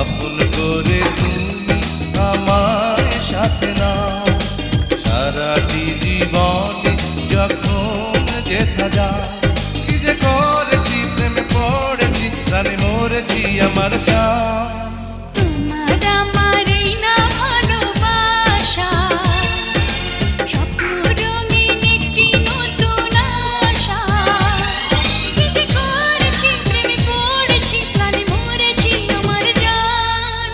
আপন করে তুমি আমায় সাথে নাও, সারাটি জীবনে যখন যেথা যাও। কি যে করেছি, প্রেমে পড়েছি, প্রাণে মরেছি আমার জান। তোমার আমার এই না ভালোবাসা, স্বপ্ন রঙিন একটি নতুন আশা। কি যে করেছি, প্রেমে পড়েছি, প্রাণে মরেছি আমার জান।